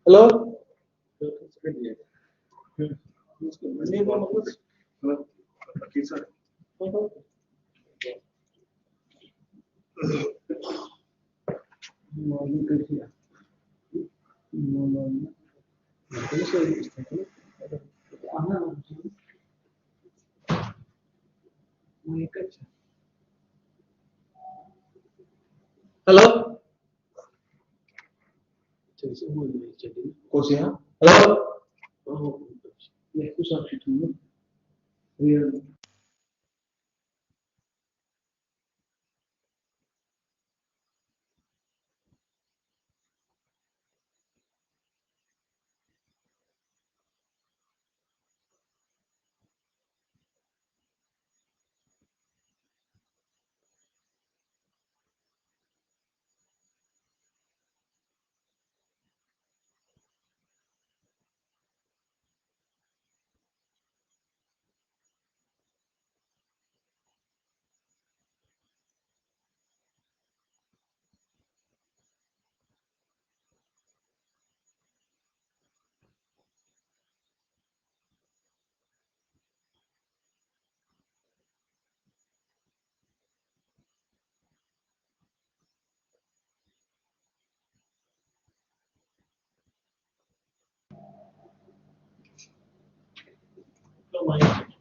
Hello? Hello? Kursi ha? Hello?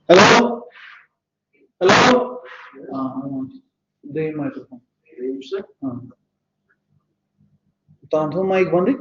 Hello? Hello? The microphone. Tanto mic bandi?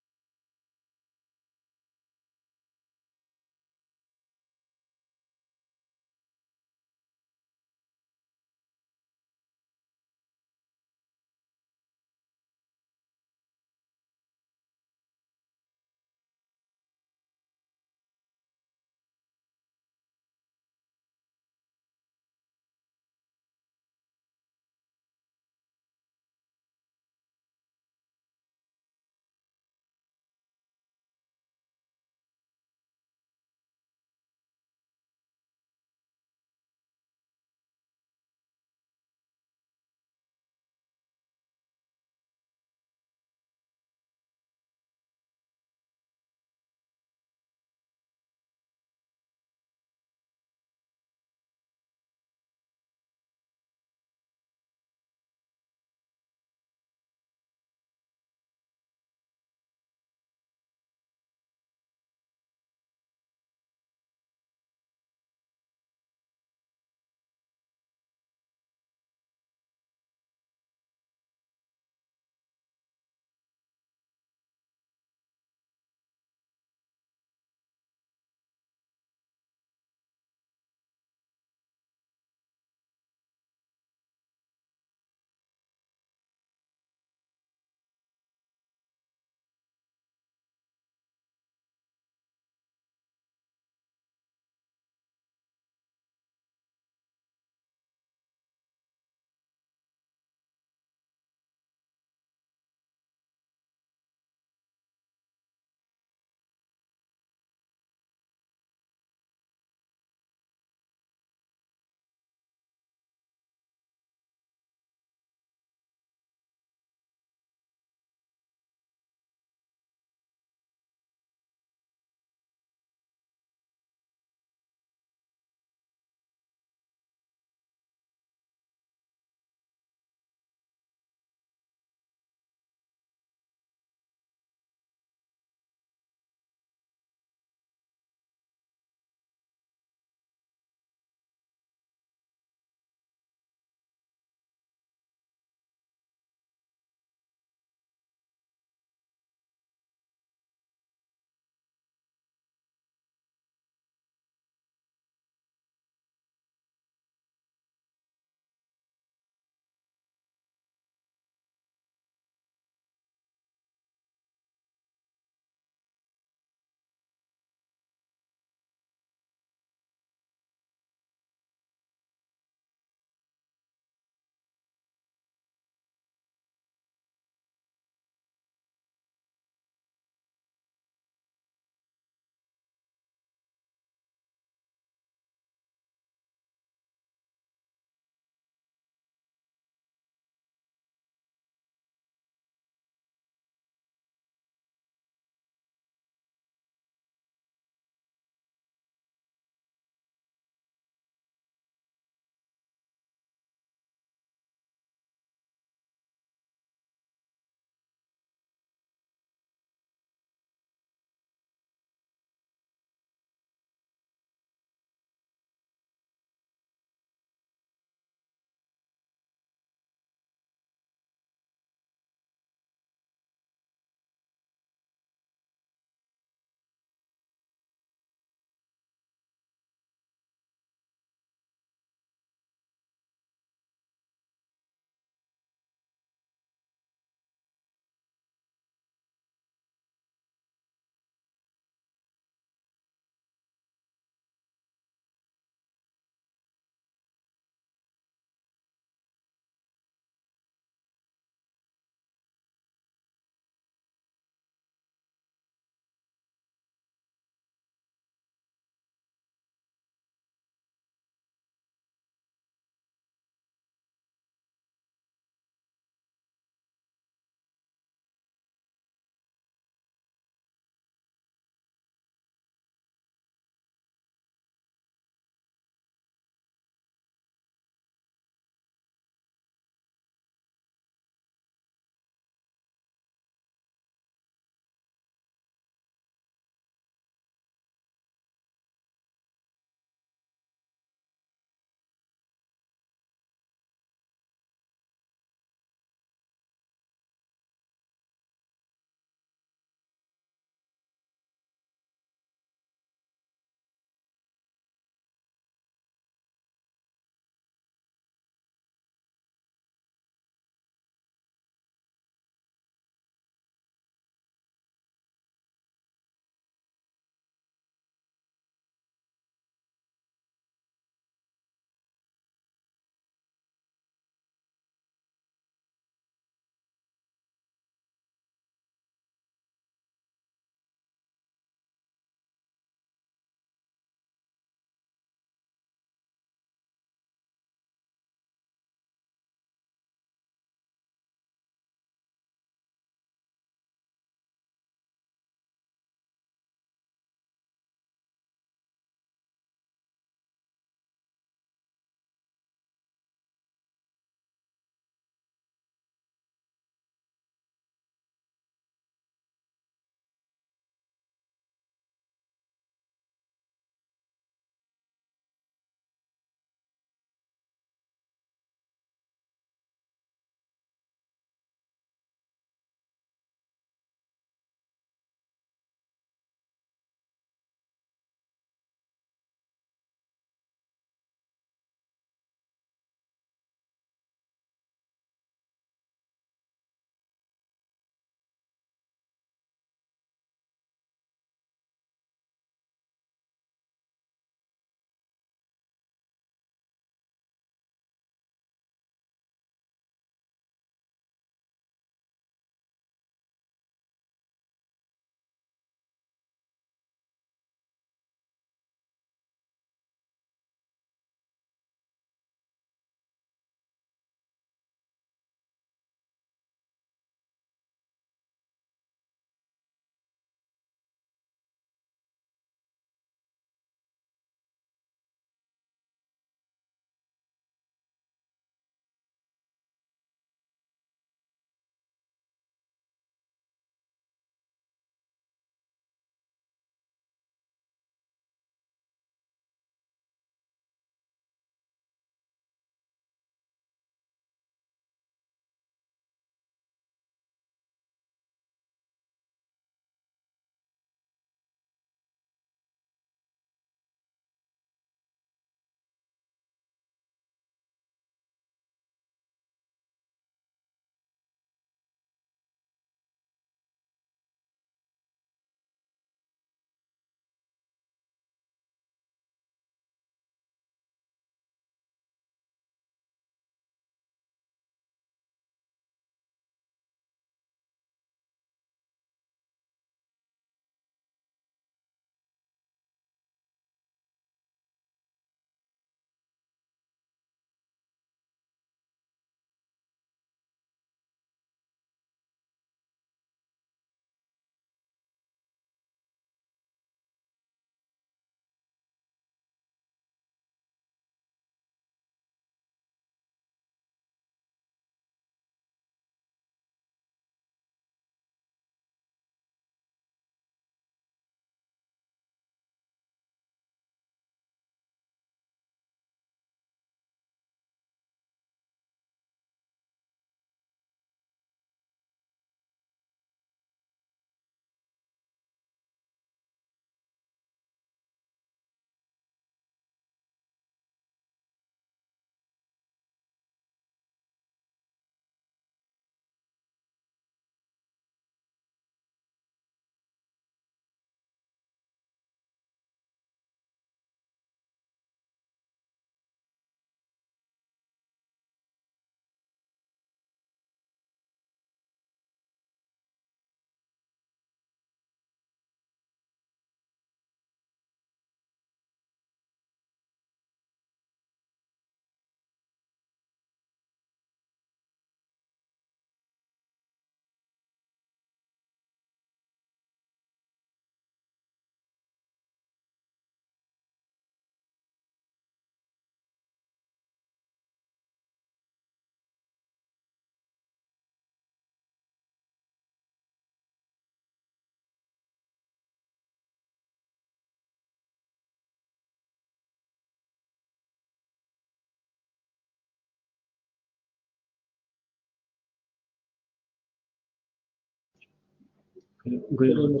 Going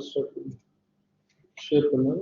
share करना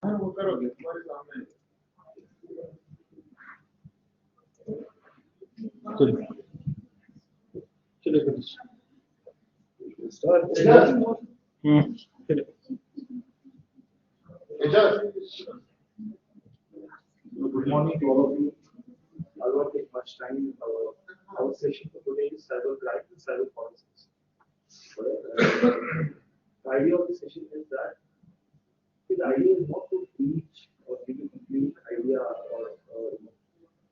वो करोगे तुम्हारे सामने चलो चलो चलो Good morning to all of you. I won't take much time. Our session for today is cyber crime and cyber policies. The idea of the session is that the idea is not to teach or give a complete idea or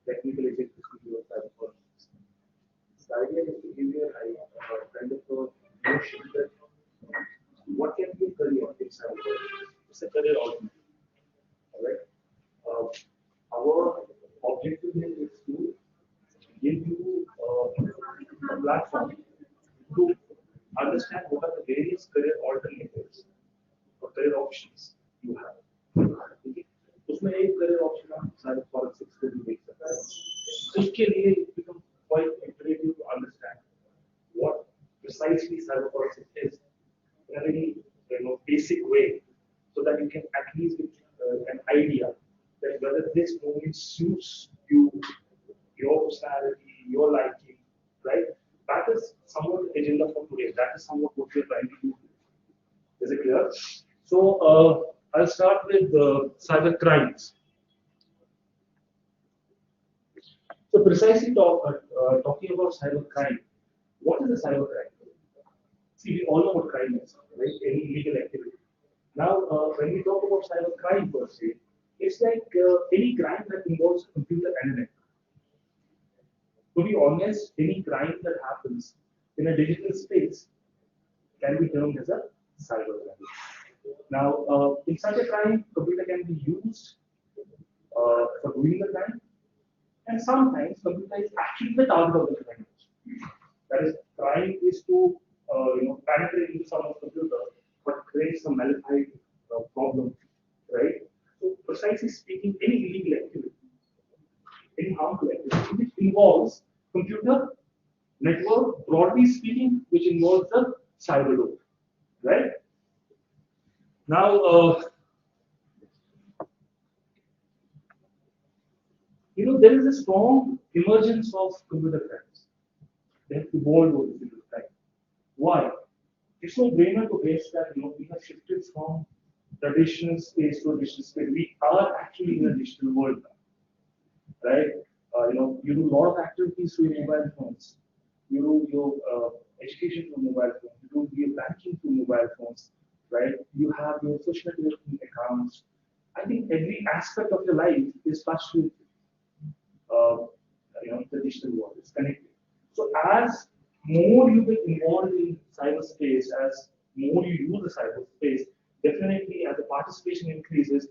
technical execution of cyber policies. The idea is to give you a kind of a notion that what can be a career in cyber policies. It's a career option. All right. Our objective here is to give you a platform to understand what are the various career alternatives or career options you have. ठीक है? उसमें एक career option आप cyber forensics को भी देख सकते हैं. उसके लिए it becomes quite imperative to understand what precisely cyber forensics is in a very basic way, so that you can at least get an idea that whether this movie suits you, your personality, your liking, right? That is somewhat the agenda for today. That is somewhat what we're trying to do. Is it clear? So I'll start with cyber crimes. So precisely talking about cyber crime, what is a cyber crime? See, we all know what crime is, right? Any illegal activity. Now, when we talk about cyber crime per se, it's like any crime that involves computer and a network. To be honest, any crime that happens in a digital space can be termed as a cyber crime. Now, in such a crime, computer can be used for doing the crime, and sometimes computer is actually the target of the crime. That is, crime is to penetrate into someone's computer, but create some malified problem, right? So, precisely speaking, any illegal activity, any harmful activity, which involves computer, network, broadly speaking, which involves the cyber domain, right? Now, there is a strong emergence of computer crimes. They have evolved over the time. Why? It's no brainer to guess that we have shifted from traditional space to a digital space. We are actually in a digital world now, right? You do a lot of activities through your mobile phones. You do your education through mobile phones. You do your banking through mobile phones, right? You have your social networking accounts. I think every aspect of your life is touched with uh, the digital world. It's connected. So as more you get involved in cyberspace, as more you use the cyberspace, definitely as the participation increases,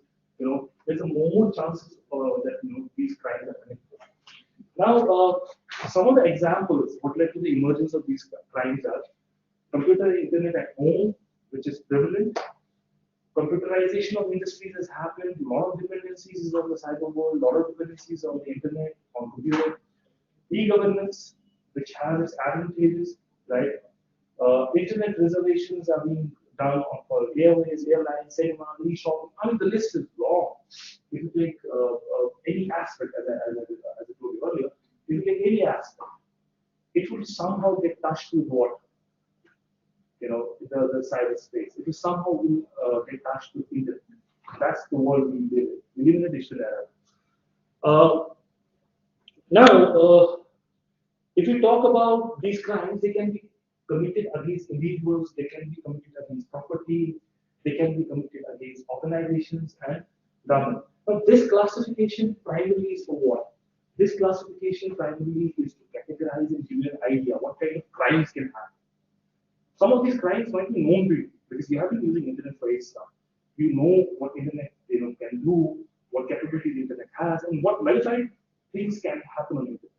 there's a more chances that these crimes are connected. Now, some of the examples what led to the emergence of these crimes are computer internet at home, which is prevalent, Computerization of industries has happened. A lot of dependencies is on the cyber world. A lot of dependencies on the internet, on computer. E-governance, which has its advantages, right? Internet reservations are being done for airways, airlines, cinema, e-shopping. I mean, the list is long. If you take any aspect, as I told you earlier, if you take any aspect, it will somehow get touched with what? The cyberspace. It will somehow get touched with internet. That's the world we live in. We live in a digital era. Uh, Now, if you talk about these crimes, they can be committed against individuals, they can be committed against property, they can be committed against organizations and government. But this classification primarily is for what? This classification primarily is to categorize and give you an idea what kind of crimes can happen. Some of these crimes might be known to you because you have been using internet for ages now. You know what internet can do, what capability the internet has, and what modified things can happen on internet.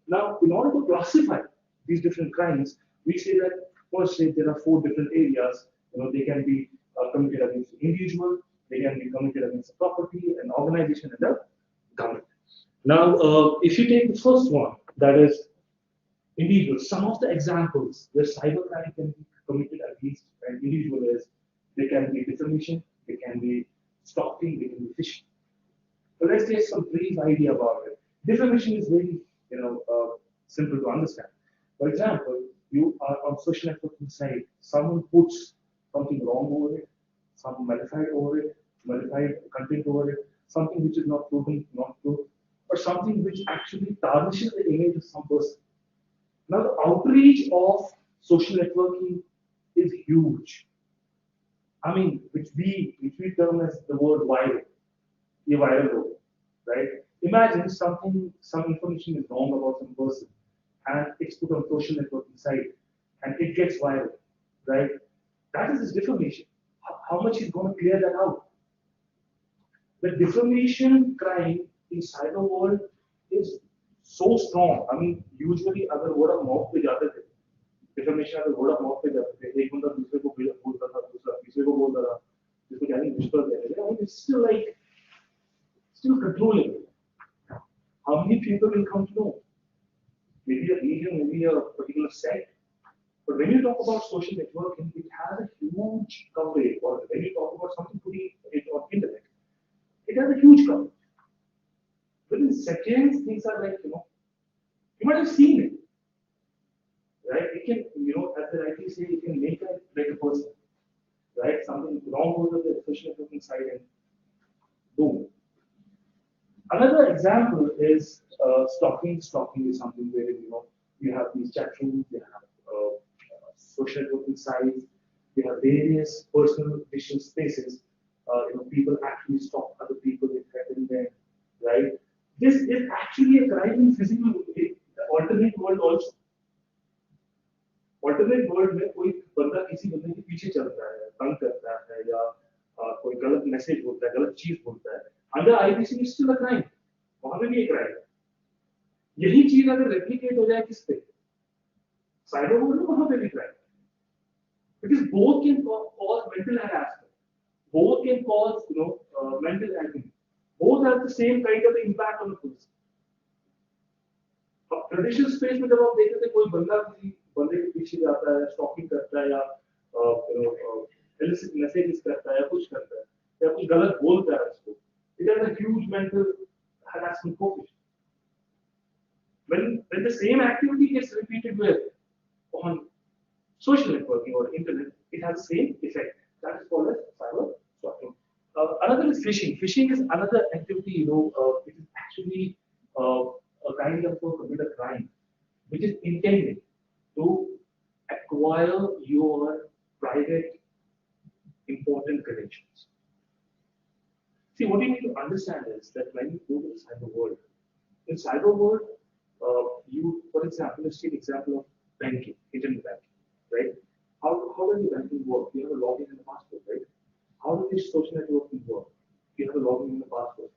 Now, in order to classify these different crimes, we say that first say there are 4 different areas. They can be committed against the individual, they can be committed against the property, an organization, and the government. Now, if you take the first one, that is individual, some of the examples where cybercrime can be committed against an individual is they can be defamation, they can be stalking, they can be phishing. So let's take some brief idea about it. Defamation is very, simple to understand. For example, you are on social networking site, someone puts something wrong over it, some modified over it, modified content over it, something which is not proven, not true, or something which actually tarnishes the image of some person. Now, the outreach of social networking is huge. I mean, which we term as the word viral, a viral word, right? Imagine some information is wrong about some person, and it's put on social networking site, and it gets viral, right? That is his defamation. How much is going to clear that out? The defamation crime in cyber world is so strong. I mean, usually अगर word of mouth पे जाते थे, defamation अगर word of mouth पे जाते थे, एक बंदा दूसरे को बोलता था, दूसरा तीसरे को बोलता था, जिसको जाने whisper कहते थे. I mean, it's still controllable. How many people will come to know? Maybe a region, maybe a particular set. But when you talk about social networking, it has a huge coverage. Or when you talk about something putting it on internet, it has a huge coverage. Within seconds, things are like, you might have seen it. Right? It can, as the rightly say, it can make it like a person. Right? Something wrong over the social networking side and boom. Another example is stalking. Stalking is something where you have these chat rooms, you have social networking sites, you have various personal digital spaces. People actually stalk other people, they threaten them, right? This is actually a crime in physical alternate world also. Alternate world में कोई बंदा किसी बंदे के पीछे चल रहा है, तंग करता है या कोई गलत मैसेज बोलता है, गलत चीज बोलता है. Under IPC is still a crime. वहां पे भी एक crime है. यही चीज अगर replicate हो जाए किस पे? Cyber world में वहां पे भी crime. Because both can cause mental harassment. Both can cause mental agony. Both have the same kind of impact on the person. Traditional space में जब आप देखते थे कोई बंदा किसी बंदे के पीछे जाता है, स्टॉकिंग करता है या इलिसिट मैसेजेस करता है या कुछ करता है या कुछ गलत बोलता है उसको, it has a huge mental harassment coefficient. When the same activity gets repeated on social networking or internet, it has the same effect. That is called as cyber stalking. Another is phishing. Phishing is another activity, it is actually a kind of a computer crime, which is intended to acquire your private important credentials. See, what you need to understand is that when you go to the cyber world, in cyber world, for example, let's take example of banking, internet banking, right? How does the banking work? You have a login and a password, right? How does this social networking work? You have a login and a password.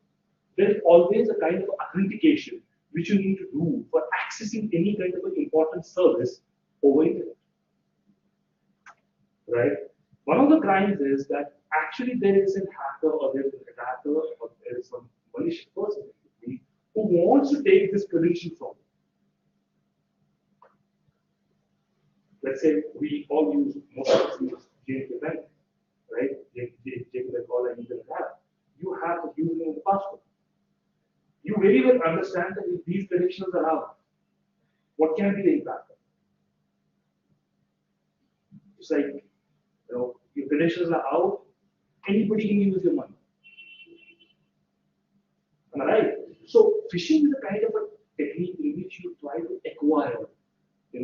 There is always a kind of authentication which you need to do for accessing any kind of an important service over internet, right? One of the crimes is that actually there is a hacker or there is an attacker or there is some malicious person who wants to take this credential from you. Let's say we all use, most of us use JPEG Bank, right? JPEG call and email app. You have the username and the password. You very well understand that if these credentials are out, what can be the impact? It's like, your credentials are out, anybody can use your money. Am I right? So phishing is a kind of a technique in which you try to acquire, the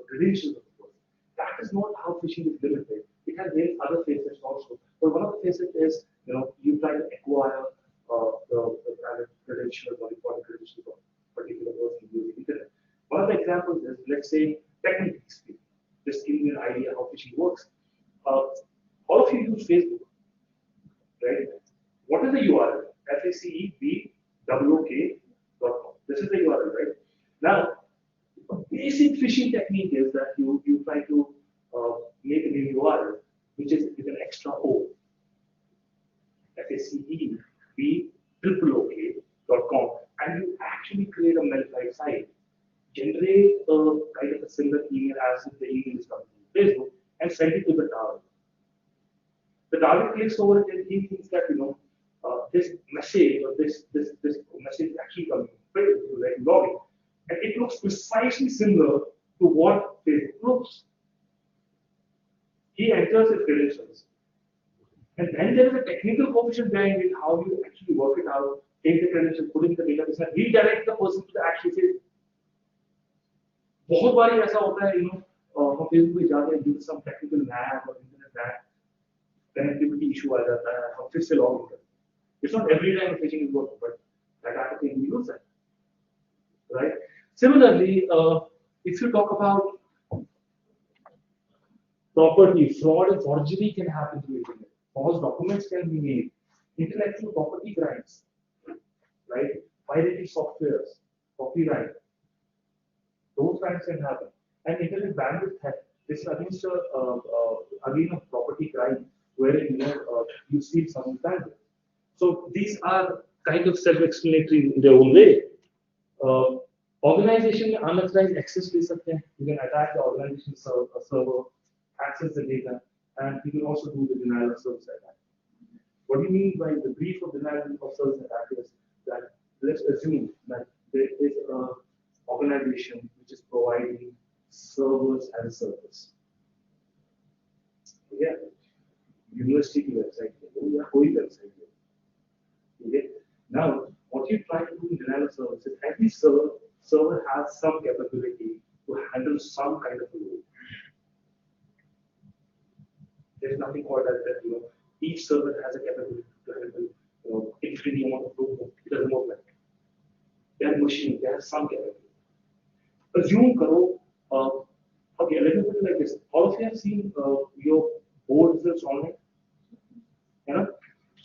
credentials of the person. That is not how phishing is limited. It has various other facets also. But one of the facets is, you try to acquire the private credentials or important credentials of a particular person using the internet. One of the examples is, let's say, technically speaking, just giving you an idea how phishing works. All of you use Facebook, right? What is the URL? FACEBOOK.com. This is the URL, right? Now, basic phishing technique is that you try to make a new URL, which is with an extra O. FACEBOOK.com, and you actually create a modified site, generate a kind of a similar email as if the email is coming from Facebook, and send it to the target. The target clicks over it and he thinks that this message or this message is actually coming from Facebook, like login, and it looks precisely similar to what Facebook looks. He enters his credentials. And then there is a technical coefficient behind it, how you actually work it out, take the credentials, put it in the database, and redirect the person to the actual phase. बहुत बारी ऐसा होता है, हम Facebook पे जाते हैं, due to some technical lag or internet lag, connectivity issue आ जाता है, हम फिर से log in करते हैं. It's not every time phishing is working, but that type of thing we use that, right? Similarly, if you talk about property, fraud and forgery can happen through internet. False documents can be made. Intellectual property crimes, right? Pirated softwares, copyright. Those crimes can happen. And internet bandwidth theft. This is against again a property crime wherein you steal someone's bandwidth. So these are kind of self-explanatory in their own way. Organization में unauthorized access ले सकते हैं. You can attack the organization server, access the data, and you can also do the denial of service attack. What do you mean by the brief of denial of service attack is that let's assume that there is an organization which is providing servers as a service. Yeah, university की website या कोई website है. Okay. Now, what you try to do in denial of service is every server has some capability to handle some kind of a load. There's nothing called as that, each server has a capability to handle, infinity amount of load. It doesn't work like that. They have machine, they have some capability. Assume karo, okay, let me put it like this. All of you have seen your board results online.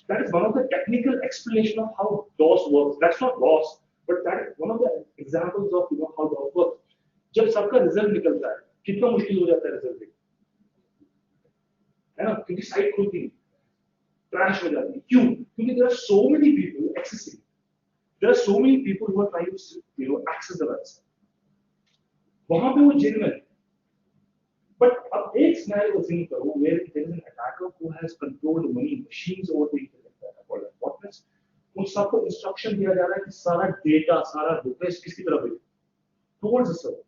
That is one of the technical explanation of how DOS works. That's not DOS, but that is one of the examples of how DOS works. जब सबका result निकलता है, कितना मुश्किल हो जाता है result देखना, है ना? क्योंकि साइट खुलती नहीं, क्रैश हो जाती है. क्यों? क्योंकि there are so many people accessing. There are so many people who are trying to access the website. वहाँ पे वो genuine. But अब एक scenario assume करो where there is an attacker who has controlled many machines over the internet. Botnets. उन सबको instruction दिया जा रहा है कि सारा data, सारा request किसकी तरफ भेजो? Towards the server.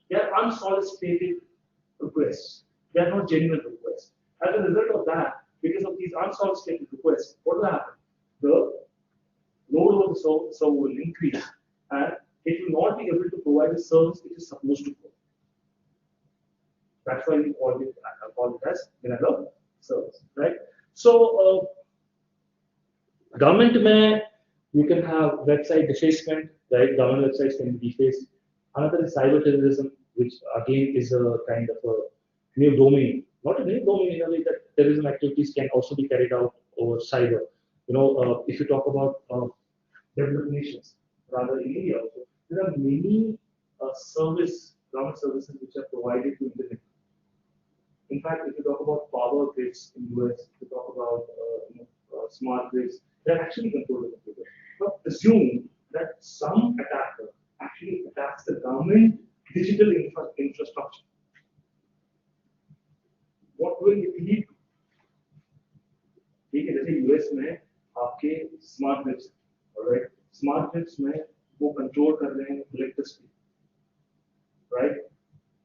They are unsolicited requests. They are not genuine requests. As a result of that, because of these unsolicited requests, what will happen? The load over the server will increase, and it will not be able to provide the service it is supposed to provide. That's why we call it as denial of service, right? So, government may, you can have website defacement, right? Government websites can be defaced. Another is cyber terrorism, which again is a kind of a new domain. Not a new domain in a way that terrorism activities can also be carried out over cyber. If you talk about developed nations, rather in India also, there are many government services which are provided to internet. In fact, if you talk about power grids in US, if you talk about smart grids, they're actually controlled by the computer. But assume that some attacker actually attacks the government digital infrastructure. What will it lead to? ठीक है, जैसे US में आपके smart grids, right, smart grids में वो control कर रहे हैं इलेक्ट्रिसिटी, राइट,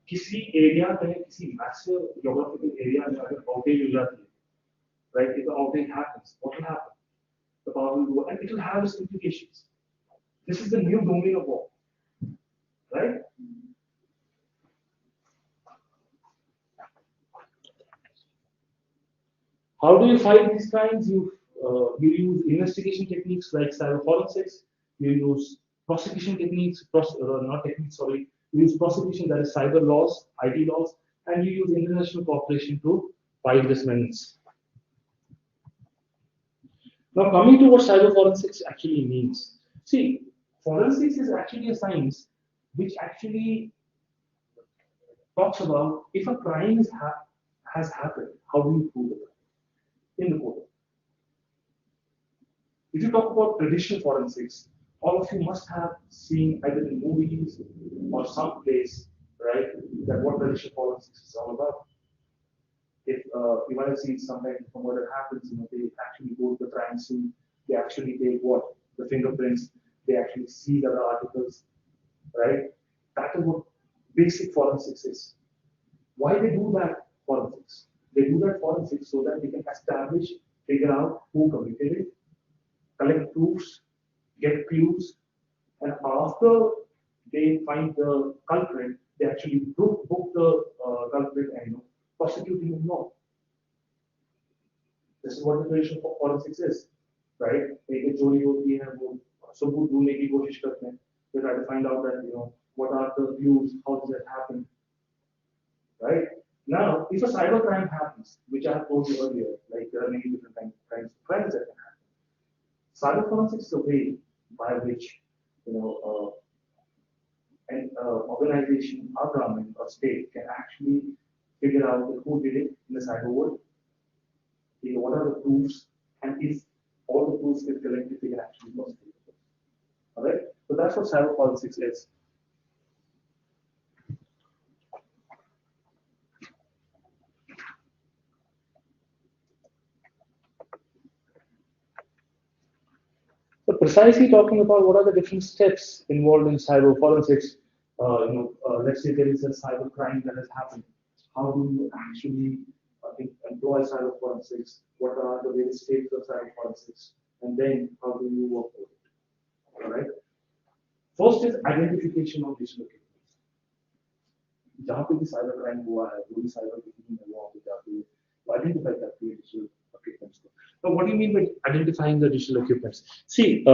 किसी एरिया में, किसी मैसिव ज्योग्राफिकल एरिया में अगर आउटेज हो जाती है, right, if the outage happens, what will happen? The power will go and it will have its implications. This is the new domain of war, right? How do you fight these crimes? You use investigation techniques like cyber forensics. You use prosecution techniques, not techniques, sorry. You use prosecution, that is cyber laws, IT laws, and you use international cooperation to fight these menace. Now, coming to what cyber forensics actually means. See, forensics is actually a science which actually talks about if a crime has happened, how do you prove it in the court? If you talk about traditional forensics, all of you must have seen either in movies or some place, right, that what traditional forensics is all about. If you might have seen sometimes from what happens, they actually go to the crime scene, they actually take what? The fingerprints, they actually see the other articles, right? That is what basic forensics is. Why they do that forensics? They do that forensics so that they can establish, figure out who committed it, collect proofs, get clues, and after they find the culprit, they actually book the culprit and prosecute him in law. This is what the traditional forensics is, right? एक चोरी होती है वो सबूत ढूंढने की कोशिश करते हैं. They try to find out that what are the views, how does it happen, right? Now, if a cyber crime happens, which I have told you earlier, like there are many different crimes that can happen. Cyber forensics is a way by which an organization, a government, or state can actually figure out who did it in the cyber world. What are the proofs, and if all the proofs get collected, they can actually prosecute it. All right. So that's what cyber forensics is. So precisely talking about what are the different steps involved in cyber forensics. Let's say there is a cyber crime that has happened. How do you actually employ cyber forensics? What are the various stages of cyber forensics? And then how do you work with it? All right. First is identification of digital equipment. जहाँ पे भी cyber crime हुआ है, जो भी cyber criminal है, वहाँ पे जाके identify करती है digital equipments. Now, what do you mean by identifying the digital equipments? See,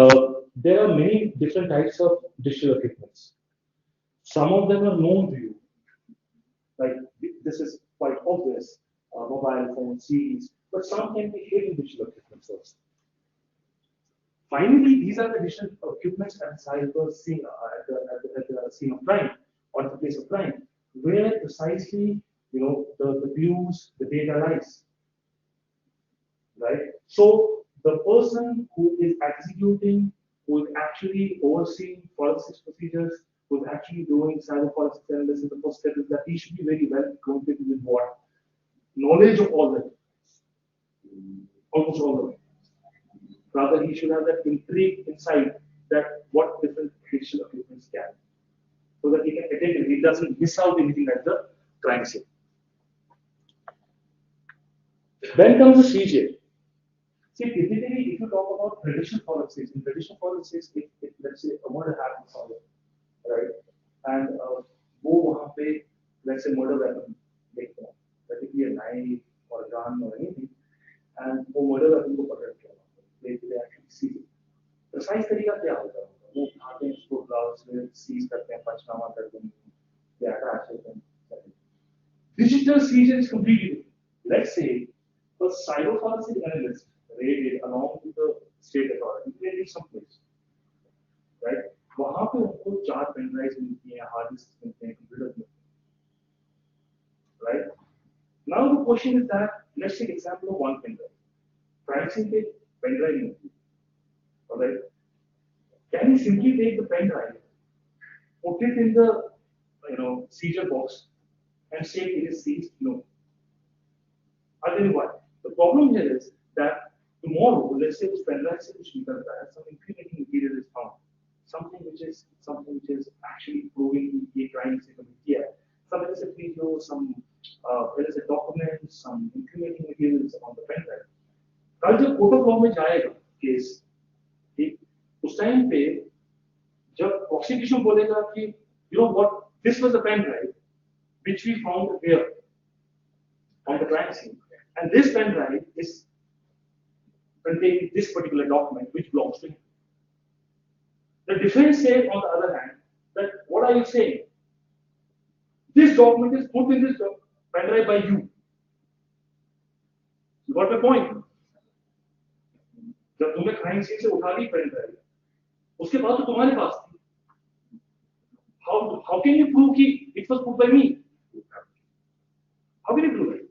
there are many different types of digital equipments. Some of them are known to you, like this is quite obvious, mobile phone, CDs, but some can be hidden digital equipments also. Finally, these are the digital equipments at cyber scene, at the scene of crime or at the place of crime, where precisely the views, the data lies. Right? So the person who is executing, who is actually overseeing forensics procedures, who is actually doing cyber forensics analysis, the first step is that he should be very well acquainted with what? Knowledge of all that. Almost all of it. Rather, he should have that intrigue inside that what different digital equipments can. So that he can attend it, he doesn't miss out anything at the crime scene. Then comes the CJ. See, typically, if you talk about traditional forensics, in traditional forensics, if let's say a murder happens somewhere, right, and वो वहाँ पे let's say murder weapon देखते हैं, that it be a knife or a gun or anything, and वो murder weapon को पकड़ के they actually seize it. Precise तरीका क्या होगा? वो उठाते हैं उसको ग्लास में seize करते हैं, पंचनामा करते हैं, they attach it and digital seizure is completely different. Let's say a cyber forensic analyst raided along with the state authority, they reach some place, right? वहाँ पे उनको 4 पेन ड्राइव्स मिलती हैं, हार्ड डिस्क मिलते हैं, कंप्यूटर मिलते हैं, right? Now the question is that let's take example of one pen drive. Crime scene पे pen drive नहीं होती, alright? Can you simply take the pen drive, put it in the seizure box, and say it is seized? No. I'll tell you why. The problem here is that tomorrow, let's say उस pen drive से कुछ निकल रहा है, some incriminating material is found, something which is actually proving ये crime से commit किया है. Some innocent video, there is a document, some incriminating materials on the pen drive. कल जब कोर्ट ऑफ लॉ में जाएगा केस, ठीक, उस टाइम पे जब प्रोसिक्यूशन बोलेगा कि you know what, this was a pen drive which we found here on the crime scene, and this pen drive is containing this particular document which belongs to him. The defense says, on the other hand, that what are you saying? This document is put in this pen drive by you. You got my point? जब तुमने crime scene से उठा Le Pen drive, उसके बाद तो तुम्हारे पास थी. How can you prove कि it was put by me? How can you prove it?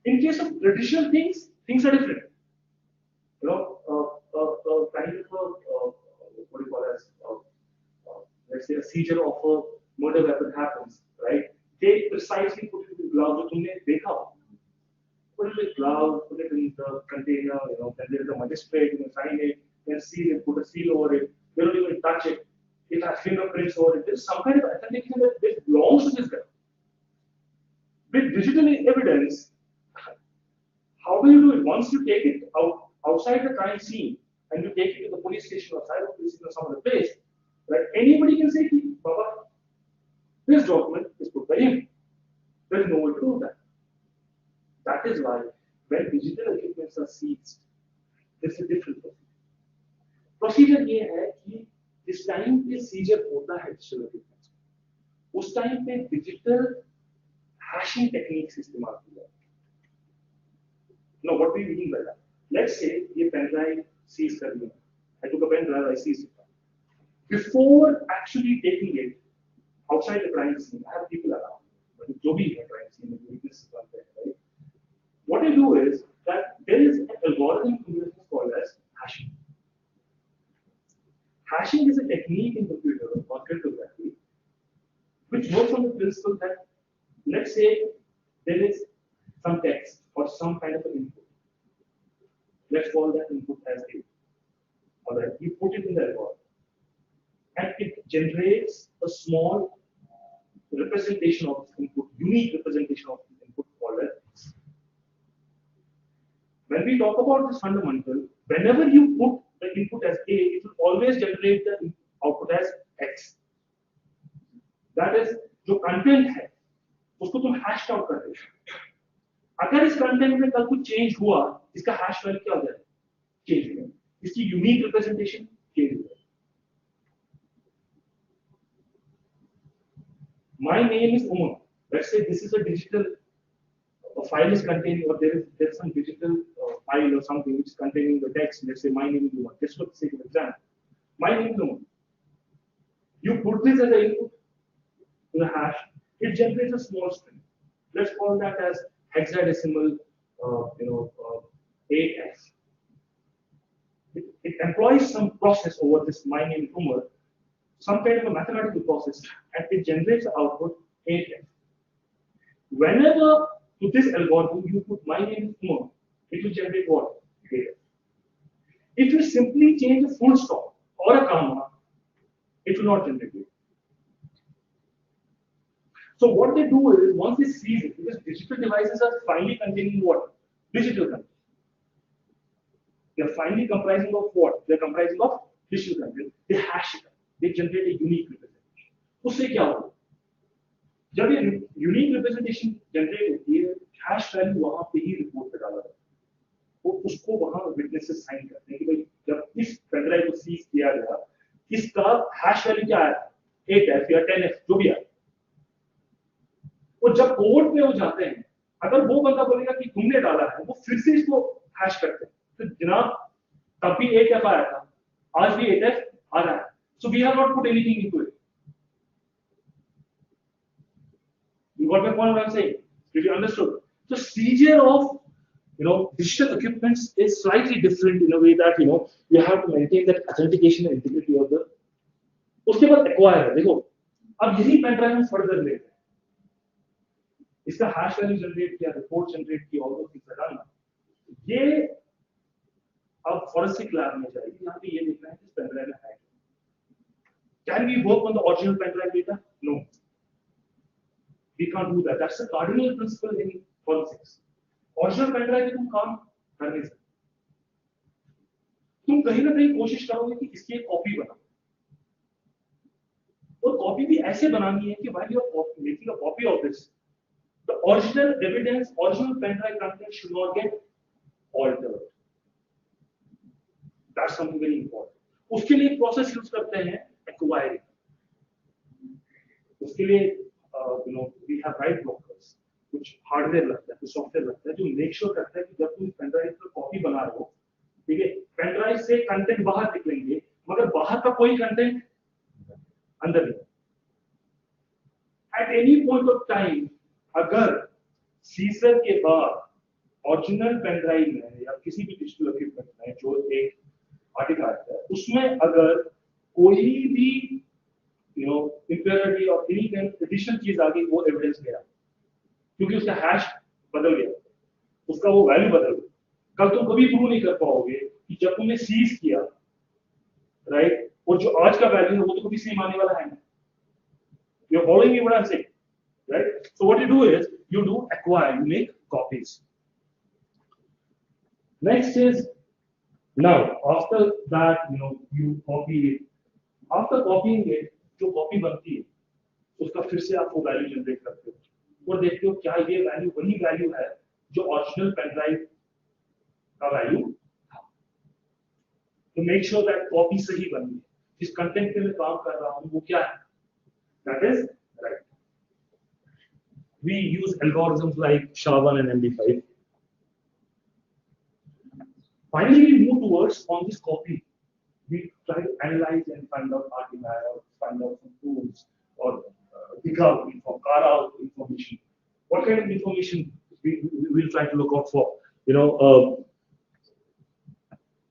In case of traditional things are different. Kind of what do you call as let's say a seizure of a murder weapon happens, right? They precisely put it in the glove जो तुमने देखा. Put it in the glove, put it in the container, then there is a magistrate, sign it, then seal it, put a seal over it. They don't even touch it. It has fingerprints over it. There's some kind of authentication that this belongs to this guy. With digital evidence, how do you do it? Once you take it outside the crime scene and you take it to the police station or cyber police station or some other place, right? Anybody can say, Baba, this document is put by him. There is no way to do that. That is why when digital equipments are seized, there's a different procedure. Procedure ये है कि जिस time पे scissor होता है digital equipments, उस time पे digital hashing techniques इस्तेमाल की जाती है. Now, what do you mean by that? Let's say ये pen drive seize कर लिया. I took a pen drive, I seized it. Before actually taking it outside the crime scene, I have people around. But जो भी है crime scene, witnesses are there, right? What I do is that there is an algorithm called as hashing. Hashing is a technique in computer or cryptography which works on the principle that, let's say, there is some text or some kind of an input. Let's call that input as A. Alright, you put it in the algorithm, and it generates a small representation of this input, unique representation of this input called as X. When we talk about this fundamental, whenever you put the input as A, it will always generate the output as X. That is, जो content है, उसको तुम hash out कर रहे हो. अगर इस content में कल कुछ change हुआ, इसका hash value क्या हो जाएगा? Change हो जाएगा. इसकी unique representation change हो जाएगा. My name is Umar. Let's say this is a digital file is containing, or there's some digital file or something which is containing the text. Let's say my name is Umar. Just for the sake of example, my name is Umar. You put this as an input to the hash, it generates a small string. Let's call that as hexadecimal, 8f. It employs some process over this my name is Umar, some kind of a mathematical process, and it generates the output 8f. Whenever to this algorithm you put my name is Umar, it will generate what? 8f. If you simply change a full stop or a comma, it will not generate it. So what they do is, once they seize it, because digital devices are finally containing what? Digital content. They are finally comprising of what? They are comprising of digital content. They hash it. They generate a unique representation. उससे क्या होगा? जब ये unique representation generate होती है, hash value वहाँ पे ही report पे डाला जाता है. वो उसको वहाँ witnesses sign करते हैं कि भाई जब इस pen drive को seize किया गया, इसका hash value क्या आया? 8f या 10f जो भी आया. वो जब कोर्ट पे वो जाते हैं, अगर वो बंदा बोलेगा कि तुमने डाला है, वो फिर से इसको हैश करते हैं. तो जनाब तब भी 8f आया था, आज भी 8f आ रहा है. So we have not put anything into it. You got my point what I'm saying? Did you understood? So Sgr of digital equipments is slightly different in a way that you have to maintain that authentication and integrity of the. उसके बाद acquire है देखो अब यही pen drive में further लेते हैं इसका हैश वैल्यू जनरेट किया रिपोर्ट जनरेट की ऑल दोस थिंग्स डालना ये अब फॉरेंसिक लैब में जाएगी यहाँ पे ये देखना है कि पेन ड्राइव में है can we work on the original pen drive data? No, we can't do that. That's the cardinal principle in forensics. Original pen drive में तुम काम कर नहीं सकते तुम कहीं ना कहीं कोशिश करोगे कि इसकी एक कॉपी बनाओ और कॉपी भी ऐसे बनानी है कि while you are making a copy of this, the original evidence, original pen drive content should not get altered. That's something very important. उसके लिए प्रोसेस यूज करते हैं acquiring. उसके लिए we have write blockers, कुछ हार्डवेयर लगता है, कुछ सॉफ्टवेयर लगता है जो मेक श्योर करता है कि जब तुम पेन ड्राइव पर कॉपी बना रहे हो, ठीक है, पेन ड्राइव से कंटेंट बाहर निकलेंगे, मगर बाहर का कोई कंटेंट अंदर नहीं. At any point of time, अगर सीजर के बाद ओरिजिनल पेन ड्राइव में या किसी भी डिजिटल इक्विपमेंट में जो एक आर्टिकल आता है, उसमें अगर कोई भी इंप्योरिटी और एनी काइंड एडिशनल चीज आ गई, वो एविडेंस मेरा, क्योंकि उसका हैश बदल गया, उसका वो वैल्यू बदल गया. कल तुम कभी प्रूव नहीं कर पाओगे कि जब तुमने सीज किया, राइट, और जो आज का वैल्यू है वो तो कभी सेम आने वाला है नहीं. You're following me what I'm saying, right? So what you do is you do acquire, you make copies. Next is now after that you copy it. After copying it, जो copy बनती है उसका फिर से आप वो वैल्यू जनरेट करते हो और देखते हो क्या ये वैल्यू वही वैल्यू है जो ओरिजिनल पेन ड्राइव का वैल्यू था. तो मेक श्योर दैट कॉपी सही बनी है, जिस कंटेंट पे मैं काम कर रहा हूँ वो क्या है, that is right. We use algorithms like SHA-1 and MD5. Finally, we move towards on this copy. We try to analyze and find out RTI or find out some tools or dig out from carve out information. What kind of information we will try to look out for?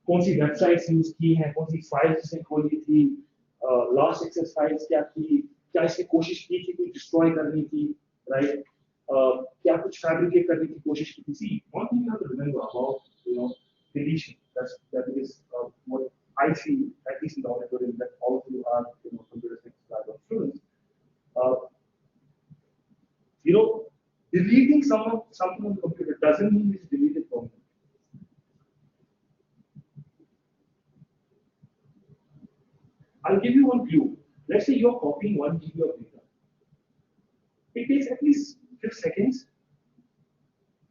कौन सी websites use की हैं, कौन सी files से खोली थी, last access files क्या थी, क्या इसकी कोशिश की थी कोई डिस्ट्रॉय करने की, राइट, क्या कुछ फैब्रिकेट करने की कोशिश की थी. See one thing you have to remember about deletion, that is what I see at least in the auditorium, that all of you are computer science lab students. Deleting something on the computer doesn't mean it's deleted permanently. I'll give you one clue. Let's say you're copying 1 GB of data. It takes at least 6 seconds.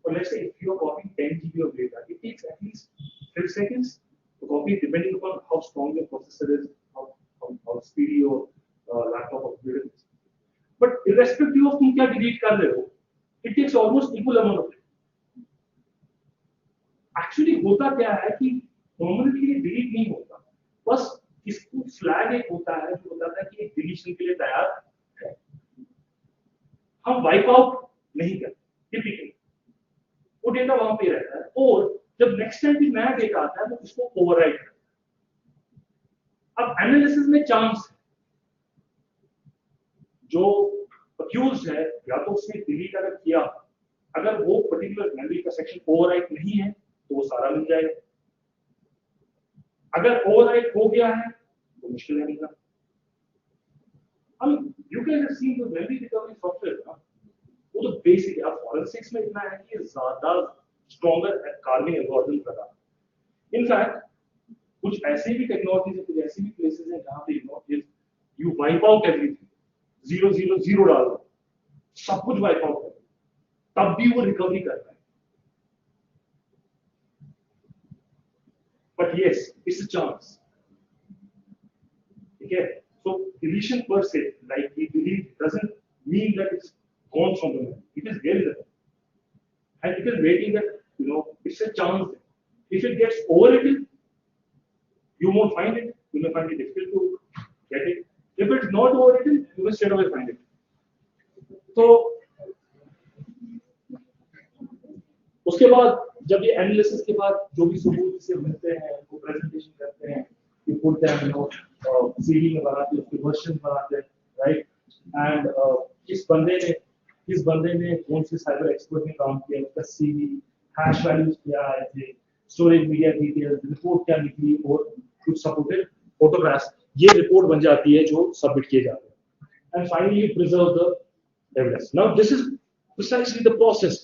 Or let's say if you're copying 10 GB of data, it takes at least 6 seconds to copy, depending upon how strong your processor is, how speedy your laptop or computer is. But irrespective of तुम क्या delete कर रहे हो, it takes almost equal amount of time. Actually होता क्या है कि permanently delete नहीं होता, बस इसको फ्लैग एक होता है जो बताता है कि एक डिलीशन के लिए तैयार है. हम वाइप आउट नहीं करते टिपिकली, वो डेटा वहां पे रहता है और जब नेक्स्ट टाइम भी नया डेटा आता है तो उसको ओवरराइट करते हैं. अब एनालिसिस में चांस जो अक्यूज्ड है या तो उसने डिलीट अगर किया, अगर वो पर्टिकुलर मेमोरी का सेक्शन ओवरराइट नहीं है तो वो सारा मिल जाएगा. अगर ओवरराइट हो गया है तो मुश्किल है मिलना. हम you can have seen the memory recovery software ना, वो तो बेसिक है. अब फॉरेंसिक्स में इतना है कि ये ज्यादा स्ट्रॉन्गर कार्विंग एल्गोरिथम कर रहा है. इनफैक्ट कुछ ऐसे भी टेक्नोलॉजीज है, कुछ ऐसी भी प्लेसेस हैं जहां पे यू वाइप आउट एवरीथिंग, 0 0 0 डाल दो, सब कुछ वाइप आउट कर, तब भी वो रिकवरी कर रहा है. But yes, it's a chance. Okay, so deletion per se, like we delete, doesn't mean that it's gone from the memory. It is there, and it is waiting that it's a chance. If it gets overwritten, you won't find it. You may find it difficult to get it. If it's not overwritten, you will straight away find it. So उसके बाद जब ये analysis के बाद जो भी सबूत से मिलते हैं वो प्रेजेंटेशन करते हैं, you put them, you know, CD में बनाते हैं, उसके वर्जन बनाते हैं, right? And किस बंदे ने कौन से साइबर एक्सपर्ट ने काम किया, उसका CV, हैश वैल्यूज क्या आए थे, स्टोरेज मीडिया डिटेल्स, रिपोर्ट क्या निकली और कुछ सपोर्टेड फोटोग्राफ्स, ये रिपोर्ट बन जाती है जो सबमिट किए जाते हैं. And finally, you preserve the evidence. Now, this is precisely the process.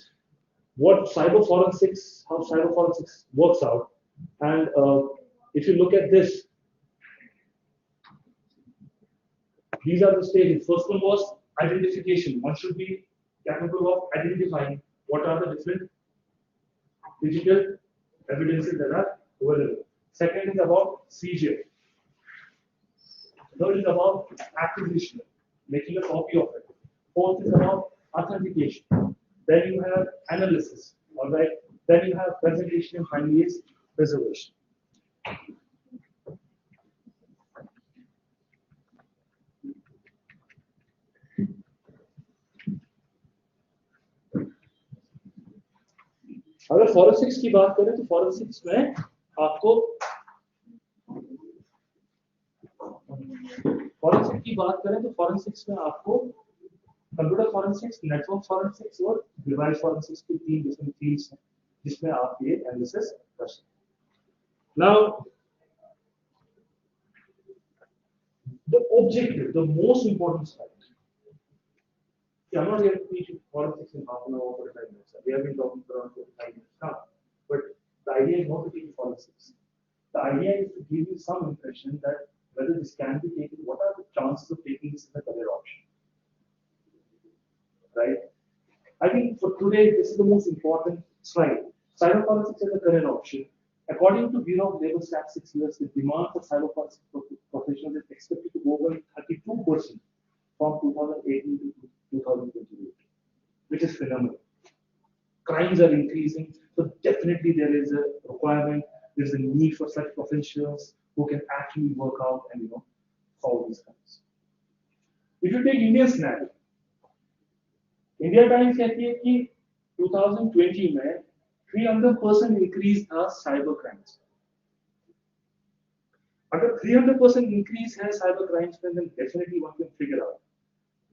What cyber forensics, how cyber forensics works out. And if you look at this, these are the stages. First one was identification. One should be capable of identifying what are the different digital evidences that are available. Second is about seizure. Third is about acquisition, making a copy of it. Fourth is about authentication. Then you have analysis, all right. Then you have presentation, and finally is preservation. अगर forensics की बात करें तो forensics में आपको computer forensics, network forensics और device forensics की तीन डिफरेंट फील्ड्स हैं जिसमें आप ये एनालिसिस कर सकते हैं. Now the objective, the most important slide. I'm not here to teach you forensics in half an hour or 45 minutes. We have been talking for around 45 minutes now. But the idea is not to teach you forensics. The idea is to give you some impression that whether this can be taken, what are the chances of taking this as a career option. Right? I think for today, this is the most important slide. Cyber forensics is a career option. According to Bureau of Labor Statistics US, the demand for cyber forensics professionals is expected to go over 32% from 2018 to 2028, which is phenomenal. Crimes are increasing, so definitely there is a requirement, there is a need for such professionals who can actually work out and solve these crimes. If you take Indian scenario, India Times कहती है कि 2020 में 300% increase था cyber crimes. अगर 300% increase है cyber crimes में, then definitely one can figure out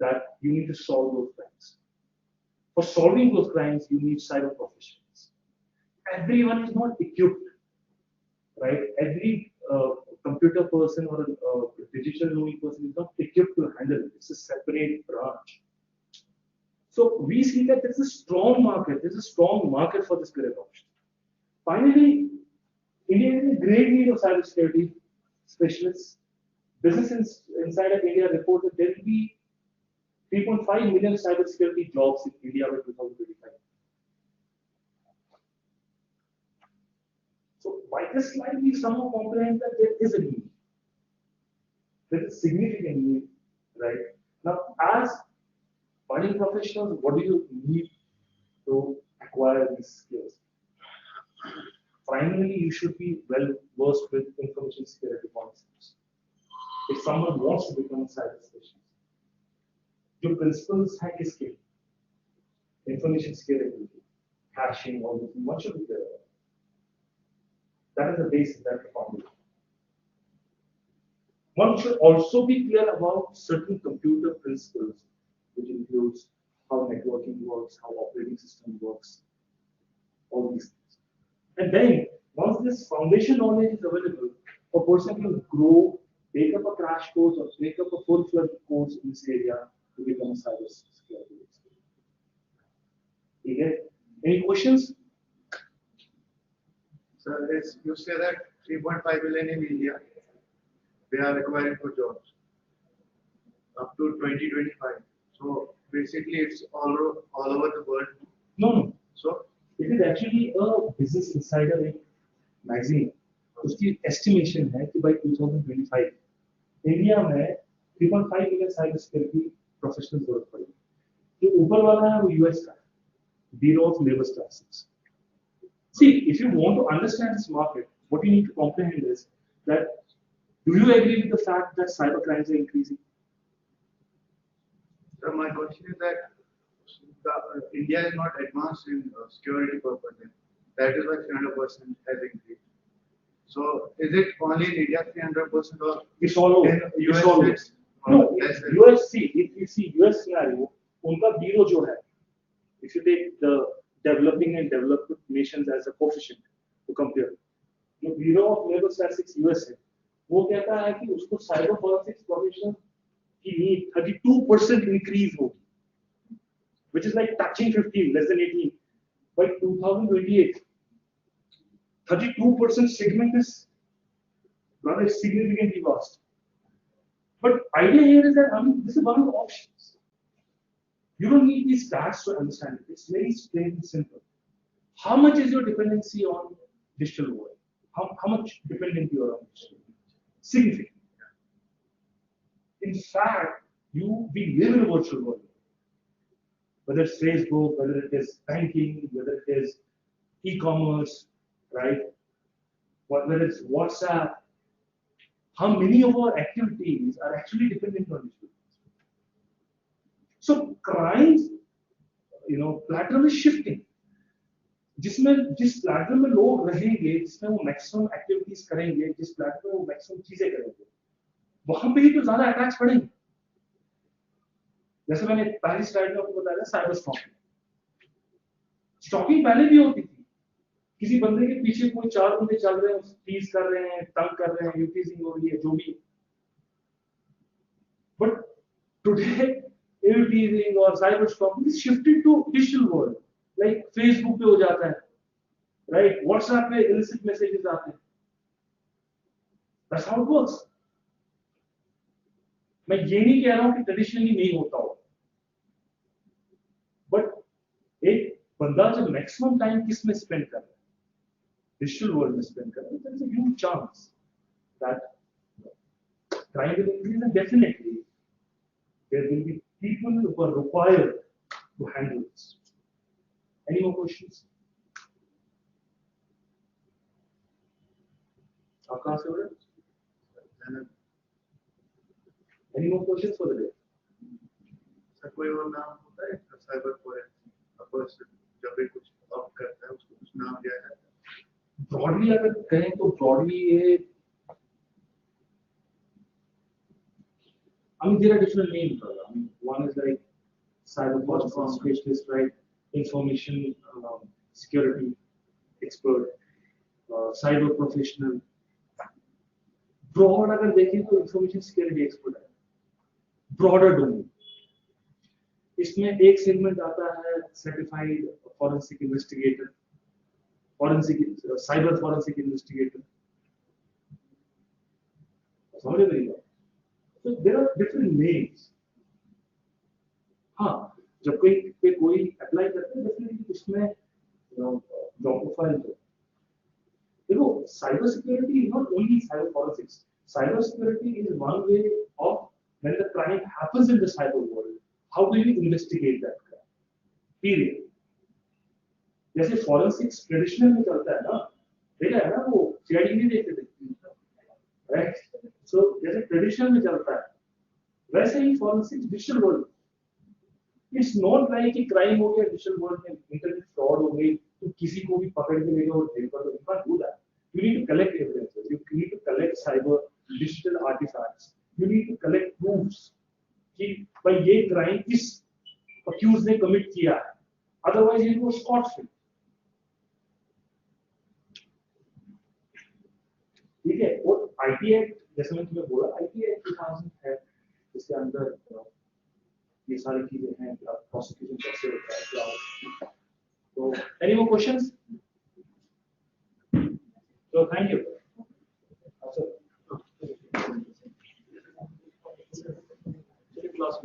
that you need to solve those crimes. For solving those crimes, you need cyber professionals. Everyone is not equipped, right? Every computer person or a digital knowing person is not equipped to handle it. It's a separate branch. So we see that there's a strong market. There's a strong market for this career option. Finally, India is in great need of cybersecurity specialists. Business Insider India reports that there will be 3.5 million cybersecurity jobs in India by 2025. So by this slide, we somehow comprehend that there is a need. There is significant need, right? Now, as budding professionals, what do you need to acquire these skills? Primarily, you should be well versed with information security concepts. If someone wants to become a cyber specialist, your principles are इसके information security, hashing, all this, one should be clear about. That is the basis, that's the foundation. One should also be clear about certain computer principles, which includes how networking works, how operating system works, all these things. And then, once this foundation knowledge is available, a person can grow, take up a crash course or take up a full-fledged course in this area to become a cyber security expert. Okay? Any questions? Sir, you say that 3.5 million in India, they are requiring for jobs up to 2025. So basically, it's all over the world. No. So it is actually a Business Insider magazine. उसकी estimation है कि by 2025 India में 3.5 million cyber security professionals जरूरत पड़ेगी. जो ऊपर वाला है वो यूएस का Bureau of Labor Statistics. See, if you want to understand this market, what you need to comprehend is that do you agree with the fact that cyber crimes are increasing? my question is that India is not advanced in security purposes. That is why 300% has increased. So is it only in India 300% or It's all over. in It's US all over. it's No, less than? USC, if you see US scenario, उनका zero जो है, if you take the developing and developed nations as a coefficient to compare, the Bureau of Naval Statistics US है, वो कहता है कि उसको cyber forensics profession की need 32% increase होगी, which is like touching 15, less than 18. By 2028, 32% segment is rather significantly vast. But idea here is that this is one of the options. You don't need these stats to understand it. It's very plain and simple. How much is your dependency on digital world? How much dependent you are on digital world? Significant. In fact, we live in a virtual world. Whether it's Facebook, whether it is banking, whether it is e-commerce, right? Whether it's WhatsApp, how many of our activities are actually dependent on digital? So crimes, plateau is shifting. जिस platform में लोग रहेंगे, जिसमें वो maximum activities करेंगे, जिस platform में वो मैक्सिमम चीजें करेंगे, वहां पे ही तो ज्यादा अटैक्स पड़ेंगे. जैसे मैंने पहली स्लाइड में आपको बताया साइबर स्टॉकिंग. स्टॉकिंग पहले भी होती थी. किसी बंदे के पीछे कोई 4 बंदे चल रहे हैं, टीज कर रहे हैं, तंग कर रहे हैं, यूटीजिंग हो रही है, जो भी. बट टुडे यूटीजिंग और cyber stalking is shifted to digital world. Like Facebook पे हो जाता है, राइट? व्हाट्सएप पे इलिसिट मैसेजेस आते हैं. That's how it works. मैं ये नहीं कह रहा हूं कि ट्रेडिशनली नहीं होता हो, बट एक बंदा जब मैक्सिमम टाइम किस में स्पेंड कर रहा है, डिजिटल वर्ल्ड में स्पेंड कर रहा है, there is a huge chance that crime will increase, and definitely there will be people who are required to handle this. Any more questions? Akash, any more questions for the day? Sir कोई और नाम होता है cyber forensic जब भी कुछ opt करता है उसको कुछ नाम दिया जाता है? ब्रॉडली अगर कहें तो ब्रॉडली ये there are different names, brother. One is like cyber forensic specialist, right? Information security expert, cyber professional. Broad अगर देखें तो information security expert है. Broader domain. इसमें एक सेगमेंट आता है certified forensic investigator, cyber forensic investigator. समझ रहे हो? So there are different names. हाँ, जब कोई अप्लाई करते हैं, डेफिनेटली उसमें जॉब प्रोफाइल दो. देखो, cyber security is not only cyber forensics. Cyber security is one way of when the crime happens in the cyber world, how do you investigate that crime? Period. जैसे forensics traditional में चलता है ना, देखा है ना, वो CID नहीं देखते थे, right? So जैसे traditional में चलता है, वैसे ही forensics digital world. It's not like कि crime हो गया digital world में, internet fraud हो गई, तो किसी को भी पकड़ के ले जाओ और जेल कर दो. You can't do that. You need to collect evidences. You need to collect cyber digital artifacts. You need to collect proofs कि भाई ये crime किस accused ने commit किया है. Otherwise you go scot free. ठीक है? और IT Act जैसे मैंने तुम्हें बोला, IT Act 2000 है, जिसके अंदर ये सारी चीजें हैं, prosecution कैसे होता है, क्या होता है. So, any more questions? So, thank you. Class.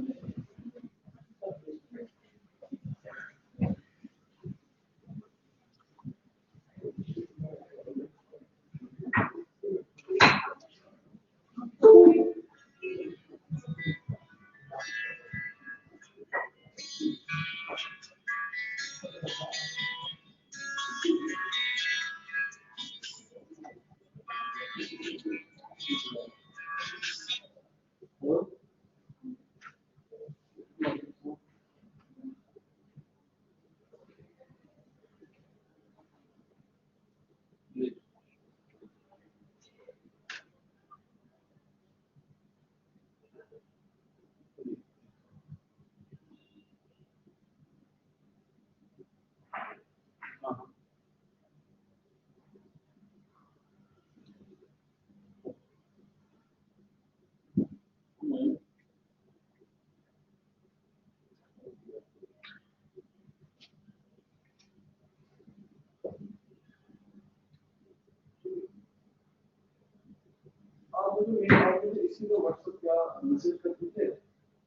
आप मुझे मेरे आप मुझे इसी का व्हाट्सएप क्या मैसेज कर दीजिए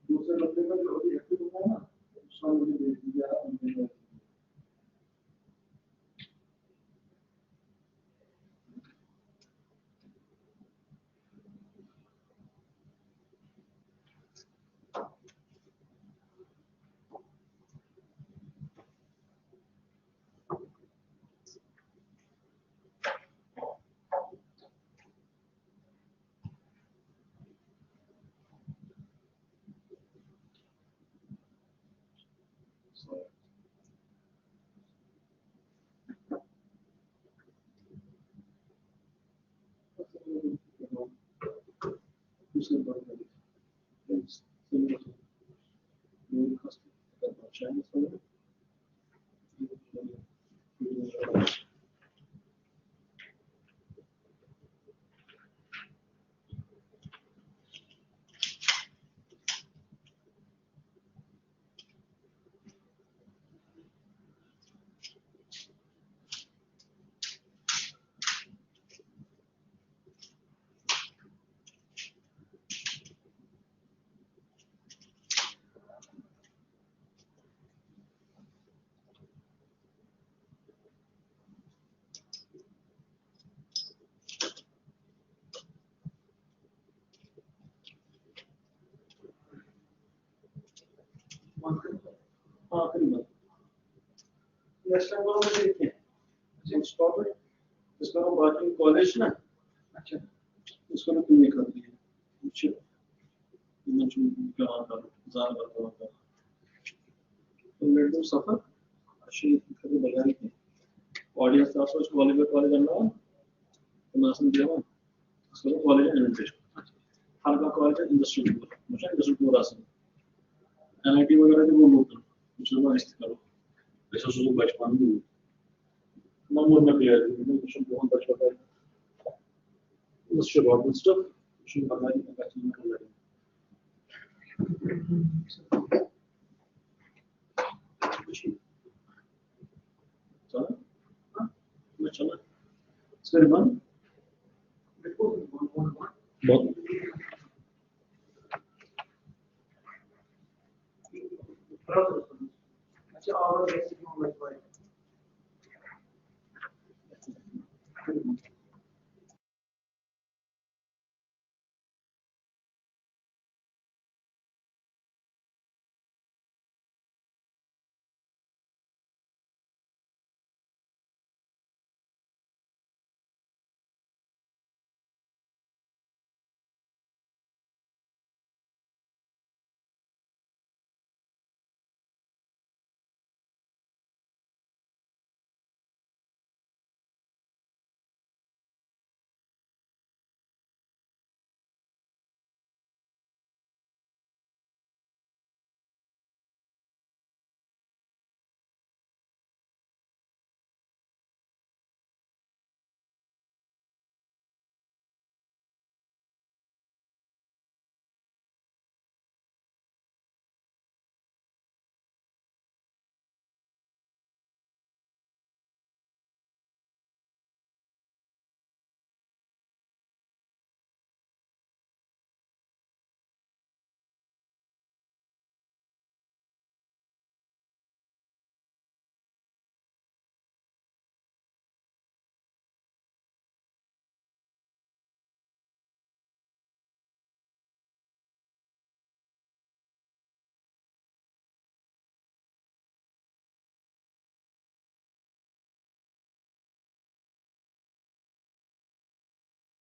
दूसरे बंदे का जो अभी एक्टिव होता है ना उसका मुझे भेज दीजिए नेक्स्ट टाइम वाला मुझे देखिए इंस्टॉलमेंट इसका वो बाकी कॉलेज ना अच्छा इसको ना तुमने कर दिया कुछ मंजूर का आकर जार करता तो मेरे को सफर अच्छी करके बजा रही थी ऑडियंस था सोच कॉलेज करना तो मैं समझ गया उसको कॉलेज एडमिनिस्ट्रेशन हर का कॉलेज इंडस्ट्री मुझे इंडस्ट्री पूरा से एनआईटी वगैरह के वो लोग मुझे ना इस करो वैसे सुबह बचपन में नंबर में क्लियर है मुझे बहुत बचपन है इंडस्ट्री बहुत स्टफ मुझे पता नहीं क्या चीज कर रही चला मैं चला सर मन देखो बहुत अच्छा और